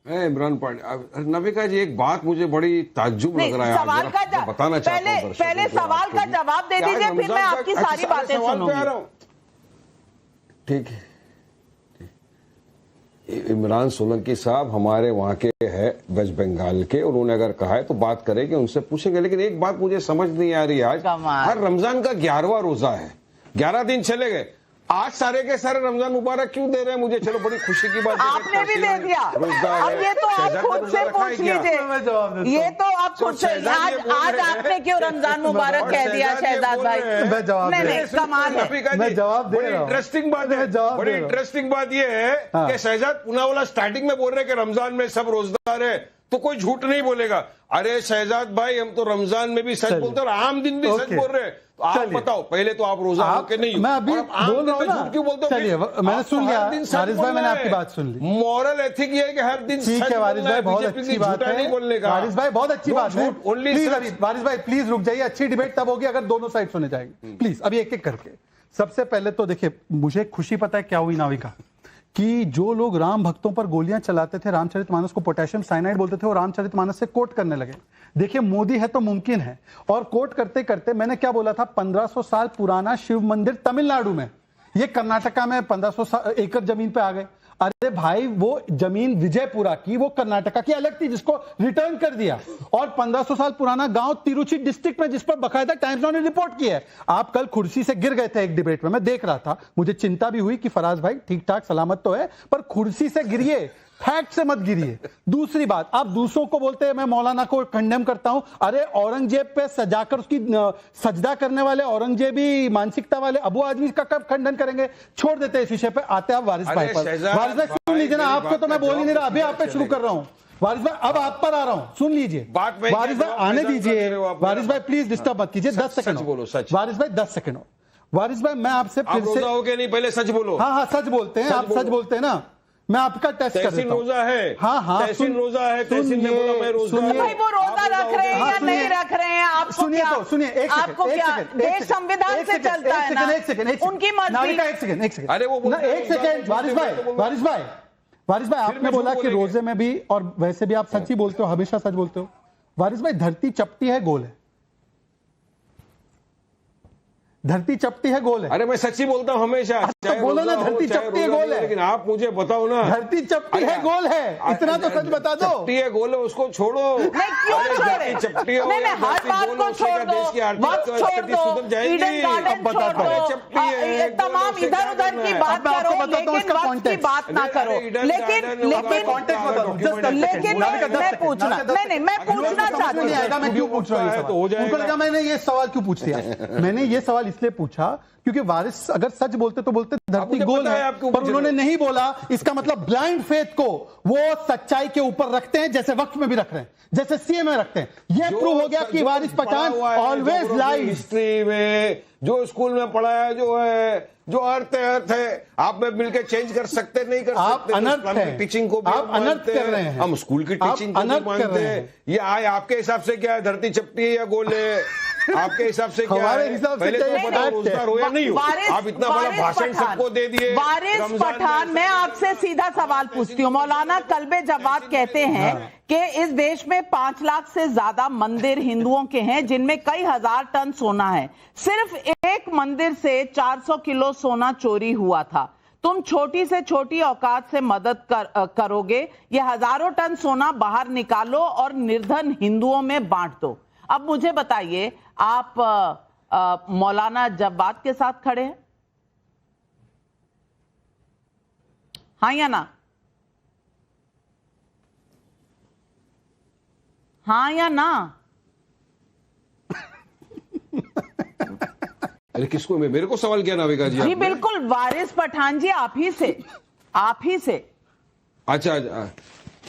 इमरान पार्टी, नविका जी एक बात मुझे बड़ी ताज्जुब लग रहा है, सवाल का बताना चाहता हूं। पहले सवाल का जवाब दे दीजिए, फिर मैं आपकी सारी बातें सुनूंगी। ठीक है, इमरान सोलंकी साहब हमारे वहाँ के हैं, वेस्ट बंगाल के, उन्होंने अगर कहा है तो बात करेंगे, उनसे पूछेंगे। लेकिन एक बात मुझे समझ नहीं आ रही, आज हर रमजान का 11वां रोजा है, 11 दिन चले गए, आज सारे के सारे रमजान मुबारक क्यों दे रहे हैं मुझे? चलो बड़ी खुशी की बात है, आपने भी दे दिया। अब ये तो आप खुद से पूछ लीजिए, ये तो आप खुद से। आज आपने क्यों रमजान मुबारक कह दिया शहजाद भाई? नहीं, कमाल है। मैं जवाब दे रहा हूं। इंटरेस्टिंग बात है, बड़ी इंटरेस्टिंग बात ये है कि शहजाद पूनावाला स्टार्टिंग में बोल रहे कि रमजान में सब रोजदार है तो कोई झूठ नहीं बोलेगा। अरे शहजाद भाई, हम तो रमजान में भी सच बोलते और आम दिन भी सच बोल रहे हैं। तो आप बताओ, पहले तो आप रोजा होके नहीं, मैं अभी बोल रहा हूं ना, क्यों बोलते हो? चलिए, मैंने सुन लिया वारिस भाई, मैंने आपकी बात सुन ली। मॉरल एथिक ये है कि हर दिन ठीक है वारिस भाई, बहुत अच्छी बात है बोलने का। वारिस भाई बहुत अच्छी बात है। प्लीज वारिस भाई प्लीज रुक जाइए, अच्छी डिबेट तब होगी अगर दोनों साइड सुने जाएंगे। प्लीज अभी एक एक करके। सबसे पहले तो देखिए, मुझे खुशी पता है क्या हुई नाविका, कि जो लोग राम भक्तों पर गोलियां चलाते थे, रामचरितमानस को पोटेशियम साइनाइड बोलते थे, वो रामचरितमानस से कोट करने लगे। देखिए, मोदी है तो मुमकिन है। और कोट करते करते मैंने क्या बोला था, 1500 साल पुराना शिव मंदिर तमिलनाडु में, ये कर्नाटका में 1500 एकड़ जमीन पे आ गए। अरे भाई, वो जमीन विजयपुरा की, वो कर्नाटका की अलग थी, जिसको रिटर्न कर दिया। और 1500 साल पुराना गांव तिरुचि डिस्ट्रिक्ट में, जिस पर बकायदा टाइम्स नाउ ने रिपोर्ट की है। आप कल कुर्सी से गिर गए थे एक डिबेट में, मैं देख रहा था, मुझे चिंता भी हुई कि फराज भाई ठीक ठाक सलामत तो है, पर कुर्सी से गिरिए, फैक्ट से मत गिरिए। दूसरी बात, आप दूसरों को बोलते हैं मैं मौलाना को कंडेम करता हूं। अरे औरंगजेब पे सजाकर उसकी सजदा करने वाले औरंगजेबी मानसिकता वाले अबू आजमी का कब खंडन करेंगे? छोड़ देते हैं इस विषय पे, आते हैं वारिस भाई पर। वारिस भाई सुन लीजिए ना, आपको तो मैं बोल ही नहीं रहा, अभी आप पे शुरू कर रहा हूं। वारिस भाई, अब आप पर आ रहा हूं, सुन लीजिए। वारिस भाई आने दीजिए, वारिस भाई प्लीज डिस्टर्ब मत कीजिए। 10 सेकंड बोलो सच। वारिस भाई 10 सेकंड। वारिस भाई, मैं आपसे फिर से, नहीं पहले सच बोलो। हाँ हाँ सच बोलते हैं, आप सच बोलते हैं ना, मैं आपका टेस्ट कर देता हूं। रोजा है, हाँ हाँ रोजा है, भाई वो रोजा रख रहे हैं या नहीं रख रहे हैं? आप सुनिए तो सुनिए, एक आपको क्या देश संविधान से चलता है ना? एक सेकंड उनकी मर्जी। एक सेकंड अरे वो एक सेकंड। वारिस भाई आपने बोला कि रोजे में भी और वैसे भी आप सच ही बोलते हो, हमेशा सच बोलते हो। वारिस भाई, धरती चपटी है गोल है? धरती चपटी है गोल है? अरे मैं सच्ची बोलता हूँ हमेशा। तो बोलो ना, धरती चपटी है गोल है? लेकिन आप मुझे बताओ ना, धरती चपटी है गोल है, इतना तो सच बता दो। चपटी है गोल है, उसको छोड़ो। नहीं, क्यों छोड़े? चपटी है, नहीं, हर बात को छोड़ दो, वक्त छोड़ दो, ईडन गार्डन छोड़ दो, तमाम इधर उधर की बात करो, लेकिन वक्त की बात ना करो। लेकिन मैं पूछना, नहीं मैं पूछना चाहती हूँ। मैं क्यों पूछ रहा हूँ? उनको लगा मैंने ये सवाल क्यों पूछ दिया। मैंने ये सवाल इसलिए पूछा क्योंकि वारिस अगर सच बोलते तो बोलते धरती गोल है, पर उन्होंने नहीं बोला। इसका मतलब ब्लाइंड फेथ को वो सच्चाई के ऊपर रखते हैं, जैसे वक्त में भी रख रहे हैं, जैसे सीए में रखते हैं। यह प्रूव हो गया कि वारिस पठान ऑलवेज लाइज। हिस्ट्री में जो स्कूल में पढ़ाया जो अर्थ है, आप में मिलकर चेंज कर सकते नहीं कर आप सकते। अनर्थ हैं, टीचिंग को भी आप अनर्थ कर रहे हैं। हम स्कूल की टीचिंग को भी मानते हैं। ये आए आपके हिसाब से क्या है, धरती चपटी है या गोल है? आपके हिसाब से क्या हमारे है? हिसाब से पहले तो बताओ रोजगार हो या नहीं हो? आप इतना बड़ा भाषण सबको दे दिए। वारिस पठान, मैं आपसे सीधा सवाल पूछती हूँ। मौलाना कल्बे जवाद कहते हैं कि इस देश में 5 लाख से ज्यादा मंदिर हिंदुओं के हैं, जिनमें कई हजार टन सोना है। सिर्फ एक मंदिर से 400 किलो सोना चोरी हुआ था। तुम छोटी से छोटी औकात से मदद करोगे, ये हजारों टन सोना बाहर निकालो और निर्धन हिंदुओं में बांट दो। अब मुझे बताइए, आप मौलाना जवाद के साथ खड़े हैं, हाँ या ना? हाँ या ना? अरे किसको, मेरे को सवाल किया नाविका जी? जी बिल्कुल, वारिस पठान जी, आप ही से। अच्छा,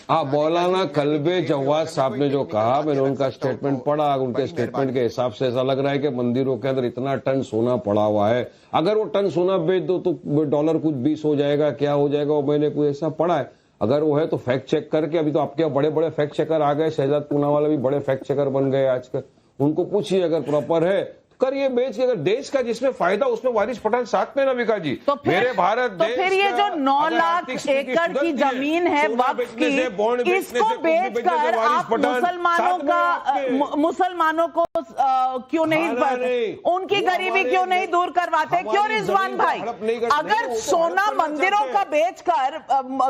मौलाना कल्बे जवाद साहब ने जो कहा, मैंने उनका स्टेटमेंट पढ़ा। उनके स्टेटमेंट के हिसाब से ऐसा लग रहा है कि मंदिरों के अंदर इतना टन सोना पड़ा हुआ है, अगर वो टन सोना बेच दो तो डॉलर कुछ 20 हो जाएगा, क्या हो जाएगा वो मैंने कोई ऐसा पढ़ा है। अगर वो है तो फैक्ट चेक करके, अभी तो आपके बड़े बड़े फैक्ट चेकर आ गए, शहजाद पूनावाला भी बड़े फैक्ट चेकर बन गए आजकल, उनको पूछिए अगर प्रॉपर है करिए बेच के। अगर देश का जिसमें फायदा उसमें वारिस पठान साथ में नाविका जी। तो मेरे भारत तो देश फिर ये जो 9 लाख एकड़ की जमीन है वक्फ की, इसको बेचकर आप मुसलमानों को क्यों नहीं, उनकी गरीबी क्यों नहीं दूर करवाते? क्यों रिजवान भाई, अगर सोना मंदिरों का बेचकर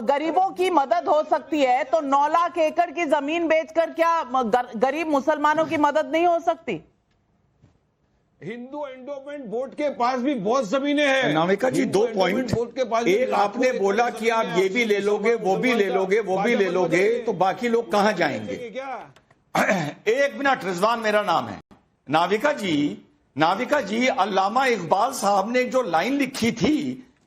गरीबों की मदद हो सकती है, तो 9 लाख एकड़ की जमीन बेचकर क्या गरीब मुसलमानों की मदद नहीं हो सकती? हिंदू एंडोमेंट बोर्ड के पास भी बहुत जमीनें हैं। नाविका जी, 2 पॉइंट। एक आपने बोला कि आप ये भी ले लोगे, वो भी ले लोगे, वो भी ले लोगे, तो बाकी लोग कहां जाएंगे? एक मिनट, रिजवान मेरा नाम है। नाविका जी, अल्लामा इकबाल साहब ने जो लाइन लिखी थी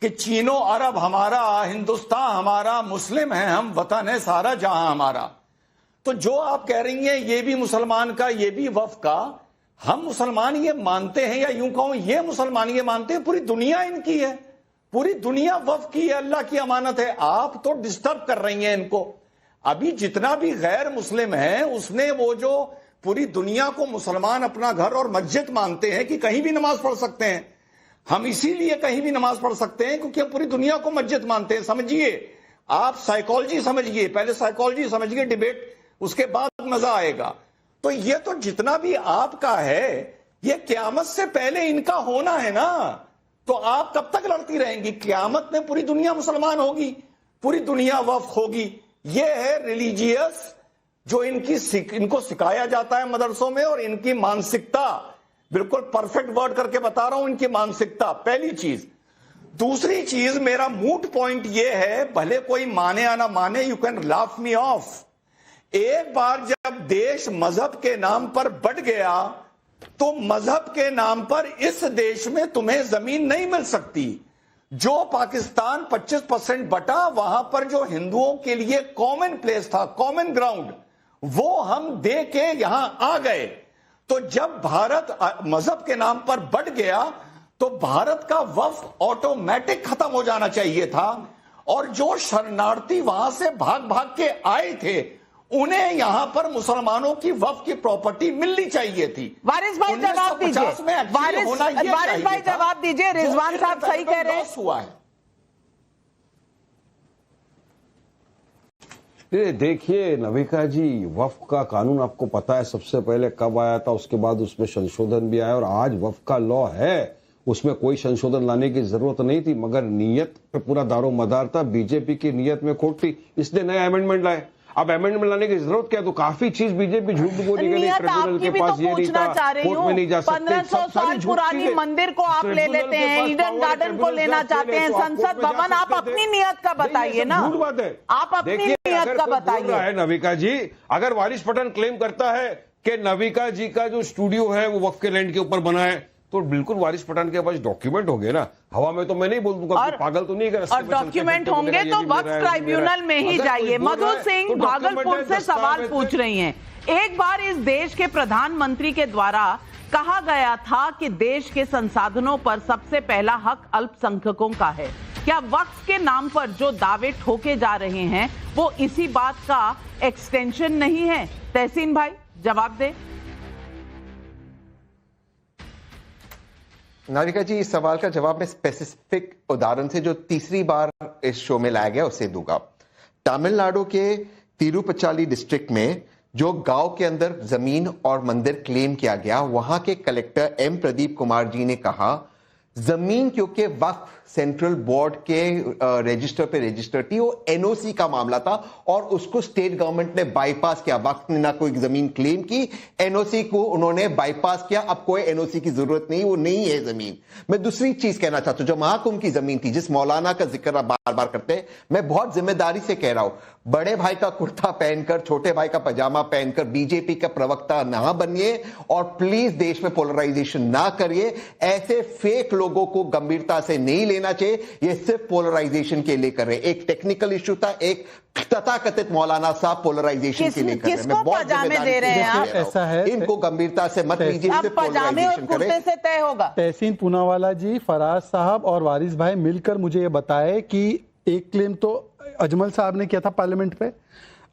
कि चीनो अरब हमारा, हिंदुस्तान हमारा, मुस्लिम है हम, वतन है सारा जहां हमारा। तो जो आप कह रही हैं ये भी मुसलमान का, ये भी वफ का, हम मुसलमान ये मानते हैं, या यूं कहूं ये मुसलमान ये मानते हैं पूरी दुनिया इनकी है, पूरी दुनिया वफ की है, अल्लाह की अमानत है। आप तो डिस्टर्ब कर रही हैं इनको। अभी जितना भी गैर मुस्लिम है, उसने वो जो पूरी दुनिया को मुसलमान अपना घर और मस्जिद मानते हैं कि कहीं भी नमाज पढ़ सकते हैं, हम इसीलिए कहीं भी नमाज पढ़ सकते हैं क्योंकि हम पूरी दुनिया को मस्जिद मानते हैं। समझिए, आप साइकोलॉजी समझिए, पहले साइकोलॉजी समझिए, डिबेट उसके बाद मजा आएगा। तो ये तो जितना भी आपका है, ये क्यामत से पहले इनका होना है ना, तो आप कब तक लड़ती रहेंगी? क्यामत में पूरी दुनिया मुसलमान होगी, पूरी दुनिया वफ होगी। ये है रिलीजियस जो इनको सिखाया जाता है मदरसों में, और इनकी मानसिकता, बिल्कुल परफेक्ट वर्ड करके बता रहा हूं, इनकी मानसिकता पहली चीज। दूसरी चीज, मेरा मूड पॉइंट ये है, भले कोई माने या ना माने, you can laugh me of, एक बार जब देश मजहब के नाम पर बट गया, तो मजहब के नाम पर इस देश में तुम्हें जमीन नहीं मिल सकती। जो पाकिस्तान 25% बटा, वहां पर जो हिंदुओं के लिए कॉमन प्लेस था, कॉमन ग्राउंड, वो हम दे के यहां आ गए। तो जब भारत मजहब के नाम पर बट गया, तो भारत का वफ ऑटोमेटिक खत्म हो जाना चाहिए था, और जो शरणार्थी वहां से भाग भाग के आए थे, उन्हें यहां पर मुसलमानों की वफ की प्रॉपर्टी मिलनी चाहिए थी। वारिस भाई जवाब दीजिए, वारिस भाई जवाब दीजिए, रिजवान साहब सही कह रहे हैं। हुआ है। देखिए नविका जी, वफ का कानून आपको पता है सबसे पहले कब आया था, उसके बाद उसमें संशोधन भी आया, और आज वफ का लॉ है, उसमें कोई संशोधन लाने की जरूरत नहीं थी, मगर नीयत पे पूरा दारो मदार था। बीजेपी की नीयत में खोट थी, इसलिए नया अमेंडमेंट लाए। अब अमेंडमेंट लाने की जरूरत क्या? तो काफी चीज बीजेपी झूठ बोली गई, ट्रिब्यूनल के पास ये नहीं था, कोर्ट में नहीं जा सकते। 1500 साल पुरानी मंदिर को आप ले लेते हैं, ईडन गार्डन को लेना चाहते हैं, संसद भवन, आप अपनी नियत का बताइए ना, बात है, आप अपनी नियत का बताइए। नविका जी, अगर वारिस पठान क्लेम करता है कि नविका जी का जो स्टूडियो है वो वक्फ के लैंड के ऊपर बना है, तो बिल्कुल वारिस पठान के पास डॉक्यूमेंट हो गए ना, हवा में तो मैं नहीं बोल दूंगा, पागल तो नहीं कर। और डॉक्यूमेंट होंगे तो वक्फ ट्राइब्यूनल में ही जाइए। मधु सिंह भागलपुर से सवाल पूछ रही हैं। एक बार इस देश के प्रधानमंत्री के द्वारा कहा गया था कि देश के संसाधनों पर सबसे पहला हक अल्पसंख्यकों का है। क्या वक्फ के नाम पर जो दावे ठोके जा रहे हैं वो इसी बात का एक्सटेंशन नहीं है? तहसीन भाई जवाब दे। नाविका जी, इस सवाल का जवाब मैं स्पेसिफिक उदाहरण से जो तीसरी बार इस शो में लाया गया उससे दूंगा। तमिलनाडु के तिरुपचाली डिस्ट्रिक्ट में जो गांव के अंदर जमीन और मंदिर क्लेम किया गया, वहां के कलेक्टर एम प्रदीप कुमार जी ने कहा जमीन क्योंकि वक्फ सेंट्रल बोर्ड के रजिस्टर पे रजिस्टर थी, वो एनओसी का मामला था और उसको स्टेट गवर्नमेंट ने बाईपास किया। वक्फ ने ना कोई जमीन क्लेम की, एनओसी को उन्होंने बाईपास किया। अब कोई एनओसी की जरूरत नहीं, वो नहीं है जमीन। मैं दूसरी चीज कहना चाहता हूं, जो महाकुंभ की जमीन थी, जिस मौलाना का जिक्र आप बार बार करते हैं, मैं बहुत जिम्मेदारी से कह रहा हूं, बड़े भाई का कुर्ता पहनकर, छोटे भाई का पजामा पहनकर बीजेपी का प्रवक्ता ना बनिए और प्लीज देश में पोलराइजेशन ना करिए। ऐसे फेक लोगों को गंभीरता से नहीं लेना चाहिए। ये सिर्फ पोलराइजेशन के लिए कर रहे हैं। एक टेक्निकल इश्यू था, एक तथाकथित मौलाना साहब पोलराइजेशन के लिए कर रहे हैं। मैं बहुत जिम्मेदारी दे रहे हैं, ऐसा है, इनको गंभीरता से मत लीजिए, सिर्फ पोलराइजेशन करें। से तय होगा। तहसीन पूनावाला जी, फराज साहब और वारिस भाई मिलकर मुझे ये बताए कि एक क्लेम तो अजमल साहब ने किया था पार्लियामेंट पे,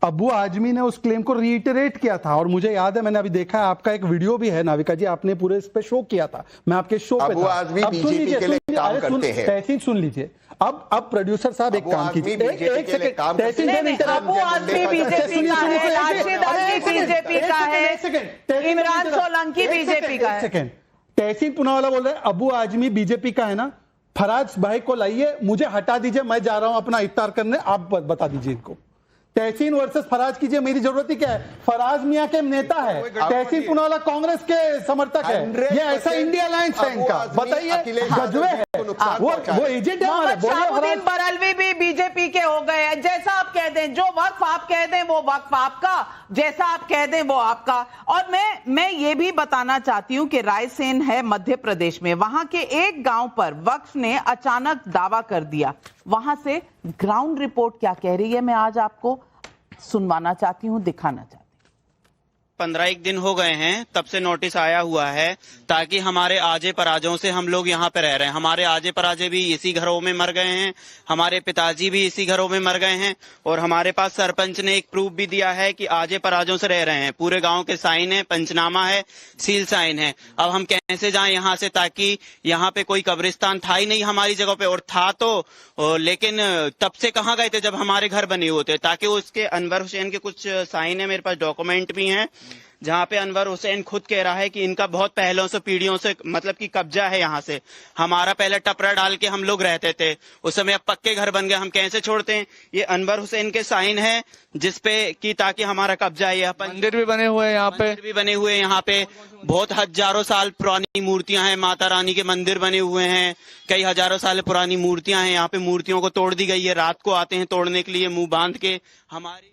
अबू आजमी ने उस क्लेम को रीइटरेट किया था और मुझे याद है, मैंने अभी देखा है, आपका एक वीडियो भी है नाविका जी, आपने पूरे इस पे शो किया था, मैं आपके शो पे था। आजमी बीजेपी के लिए काम करते हैं। तहसीन सुन लीजिए, अब प्रोड्यूसर साहब एक काम कीजिए, एक सेकंड, तहसीन अबू आजमी बीजेपी का है, राशिद अली बीजेपी का है, इमरान सोलंकी बीजेपी का है। तहसीन पूनावाला बोल रहे हैं अबू आजमी बीजेपी का है ना, फराज भाई को लाइए, मुझे हटा दीजिए, मैं जा रहा हूं अपना इफ्तार करने, आप बता दीजिए इनको। तहसीन वर्सेस फराज कीजिए, मेरी जरूरत ही क्या है? फराज मियां के नेता है, तहसीन पूनावाला कांग्रेस के समर्थक है, ये ऐसा इंडिया अलायंस है इनका, बताइए गजवे है, वो एजेंट है हमारे। शाहबुद्दीन बरलवी भी बीजेपी के हो गए हैं। जैसा आप कह दें, जो वक्फ आप कह दें वो वक्फ आपका, जैसा आप कह दें वो आपका। और मैं ये भी बताना चाहती हूं कि रायसेन है मध्य प्रदेश में, वहां के एक गांव पर वक्फ ने अचानक दावा कर दिया। वहां से ग्राउंड रिपोर्ट क्या कह रही है, मैं आज आपको सुनवाना चाहती हूं, दिखाना चाहती हूं। 15 दिन हो गए हैं तब से नोटिस आया हुआ है, ताकि हमारे आजे पराजों से हम लोग यहाँ पे रह रहे हैं। हमारे आजे पराजे भी इसी घरों में मर गए हैं, हमारे पिताजी भी इसी घरों में मर गए हैं, और हमारे पास सरपंच ने एक प्रूफ भी दिया है कि आजे पराजों से रह रहे हैं। पूरे गांव के साइन है, पंचनामा है, सील साइन है। अब हम कैसे जाएं यहाँ से, ताकि यहाँ पे कोई कब्रिस्तान था ही नहीं हमारी जगह पे, और था तो लेकिन तब से कहाँ गए थे जब हमारे घर बने हुए थे। ताकि उसके अनवर हुसैन के कुछ साइन है, मेरे पास डॉक्यूमेंट भी हैं, जहाँ पे अनवर हुसैन खुद कह रहा है कि इनका बहुत पहलों से, पीढ़ियों से मतलब कि कब्जा है यहाँ से। हमारा पहले टपरा डाल के हम लोग रहते थे, उस समय अब पक्के घर बन गए, हम कैसे छोड़ते हैं। ये अनवर हुसैन के साइन है जिसपे कि ताकि हमारा कब्जा है। मंदिर भी बने हुए हैं यहाँ पे, मंदिर भी बने हुए हैं यहाँ पे, बहुत हजारों साल पुरानी मूर्तियां हैं, माता रानी के मंदिर बने हुए हैं, कई हजारों साल पुरानी मूर्तियां हैं यहाँ पे। मूर्तियों को तोड़ दी गई है, रात को आते हैं तोड़ने के लिए मुंह बांध के। हमारी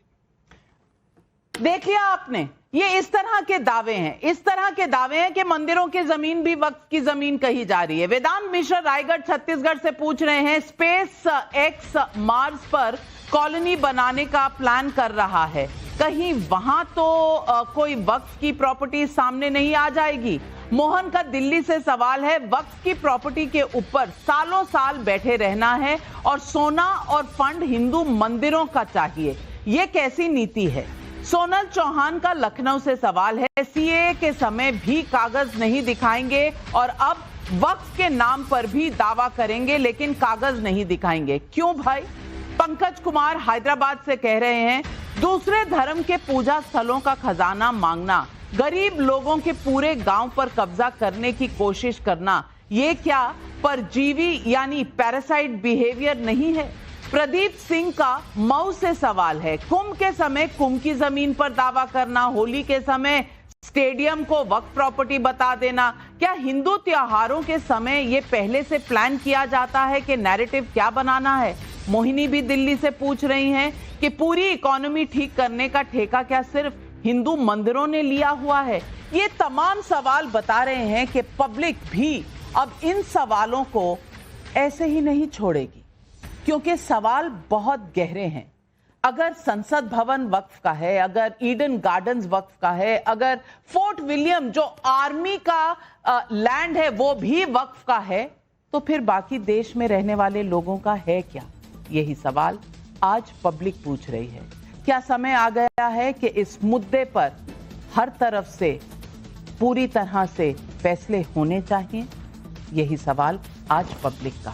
देख लिया आपने, ये इस तरह के दावे हैं, इस तरह के दावे हैं कि मंदिरों की जमीन भी वक्फ की जमीन कही जा रही है। वेदांत मिश्र रायगढ़ छत्तीसगढ़ से पूछ रहे हैं, स्पेस एक्स मार्स पर कॉलोनी बनाने का प्लान कर रहा है, कहीं वहां तो कोई वक्फ की प्रॉपर्टी सामने नहीं आ जाएगी? मोहन का दिल्ली से सवाल है, वक्फ की प्रॉपर्टी के ऊपर सालों साल बैठे रहना है और सोना और फंड हिंदू मंदिरों का चाहिए, ये कैसी नीति है? सोनल चौहान का लखनऊ से सवाल है, सीएए के समय भी कागज नहीं दिखाएंगे और अब वक्फ के नाम पर भी दावा करेंगे लेकिन कागज नहीं दिखाएंगे, क्यों भाई? पंकज कुमार हैदराबाद से कह रहे हैं, दूसरे धर्म के पूजा स्थलों का खजाना मांगना, गरीब लोगों के पूरे गांव पर कब्जा करने की कोशिश करना, ये क्या परजीवी यानी पैरासाइट बिहेवियर नहीं है? प्रदीप सिंह का मऊ से सवाल है, कुंभ के समय कुंभ की जमीन पर दावा करना, होली के समय स्टेडियम को वक्फ प्रॉपर्टी बता देना, क्या हिंदू त्योहारों के समय ये पहले से प्लान किया जाता है कि नैरेटिव क्या बनाना है? मोहिनी भी दिल्ली से पूछ रही हैं कि पूरी इकोनॉमी ठीक करने का ठेका क्या सिर्फ हिंदू मंदिरों ने लिया हुआ है? ये तमाम सवाल बता रहे हैं कि पब्लिक भी अब इन सवालों को ऐसे ही नहीं छोड़ेगी, क्योंकि सवाल बहुत गहरे हैं। अगर संसद भवन वक्फ का है, अगर ईडन गार्डन्स वक्फ का है, अगर फोर्ट विलियम जो आर्मी का लैंड है वो भी वक्फ का है, तो फिर बाकी देश में रहने वाले लोगों का है क्या? यही सवाल आज पब्लिक पूछ रही है। क्या समय आ गया है कि इस मुद्दे पर हर तरफ से पूरी तरह से फैसले होने चाहिए? यही सवाल आज पब्लिक का